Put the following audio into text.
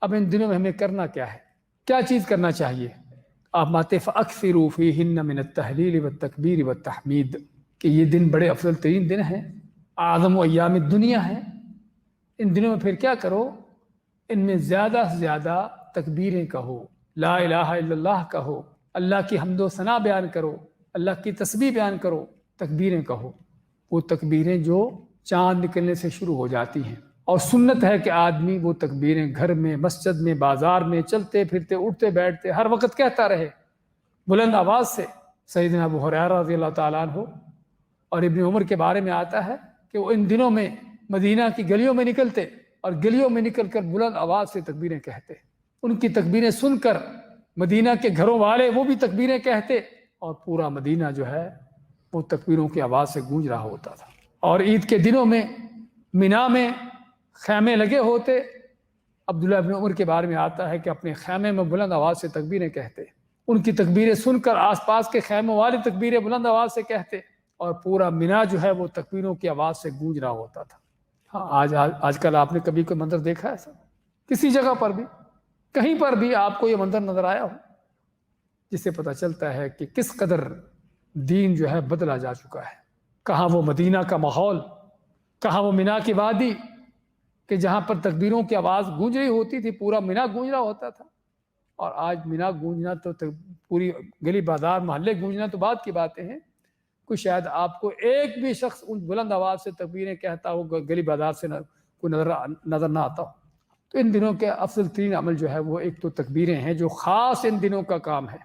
اب ان دنوں میں ہمیں کرنا کیا ہے، کیا چیز کرنا چاہیے؟ آپ ماتے فَأَكْثِرُوا فِيهِنَّ مِنَ التَّهْلِيلِ وَالتَّكْبِيرِ وَالتَّحْمِيدِ کہ یہ دن بڑے افضل ترین دن ہیں، اعظم و ایام الدنیا ہیں۔ ان دنوں میں پھر کیا کرو، ان میں زیادہ سے زیادہ تکبیریں کہو، لا الہ الا اللہ کہو، اللہ کی حمد و ثنا بیان کرو، اللہ کی تسبیح بیان کرو، تکبیریں کہو۔ وہ تکبیریں جو چاند نکلنے سے شروع ہو جاتی ہیں، اور سنت ہے کہ آدمی وہ تکبیریں گھر میں، مسجد میں، بازار میں، چلتے پھرتے، اٹھتے بیٹھتے ہر وقت کہتا رہے بلند آواز سے۔ سیدنا ابو ہریرہ رضی اللہ تعالیٰ عنہ اور ابن عمر کے بارے میں آتا ہے کہ وہ ان دنوں میں مدینہ کی گلیوں میں نکلتے اور گلیوں میں نکل کر بلند آواز سے تکبیریں کہتے۔ ان کی تکبیریں سن کر مدینہ کے گھروں والے وہ بھی تکبیریں کہتے، اور پورا مدینہ جو ہے وہ تکبیروں کی آواز سے گونج رہا ہوتا تھا۔ اور عید کے دنوں میں مینا میں خیمے لگے ہوتے، عبداللہ ابن عمر کے بارے میں آتا ہے کہ اپنے خیمے میں بلند آواز سے تکبیریں کہتے، ان کی تکبیریں سن کر آس پاس کے خیموں والے تکبیریں بلند آواز سے کہتے، اور پورا مینا جو ہے وہ تکبیروں کی آواز سے گونج رہا ہوتا تھا۔ ہاں آج کل آپ نے کبھی کوئی منظر دیکھا ہے ایسا؟ کسی جگہ پر بھی، کہیں پر بھی آپ کو یہ منظر نظر آیا ہو؟ جس سے پتہ چلتا ہے کہ کس قدر دین جو ہے بدلا جا چکا ہے۔ کہاں وہ مدینہ کا ماحول، کہاں وہ مینا کی وادی کہ جہاں پر تکبیروں کی آواز گونج رہی ہوتی تھی، پورا مینا گونج رہا ہوتا تھا، اور آج مینا گونجنا تو پوری گلی بازار محلے گونجنا تو بعد کی باتیں ہیں، کوئی شاید آپ کو ایک بھی شخص ان بلند آواز سے تکبیریں کہتا ہو گلی بازار سے کوئی نظر نہ آتا ہو۔ تو ان دنوں کے افضل ترین عمل جو ہے وہ ایک تو تکبیریں ہیں جو خاص ان دنوں کا کام ہے۔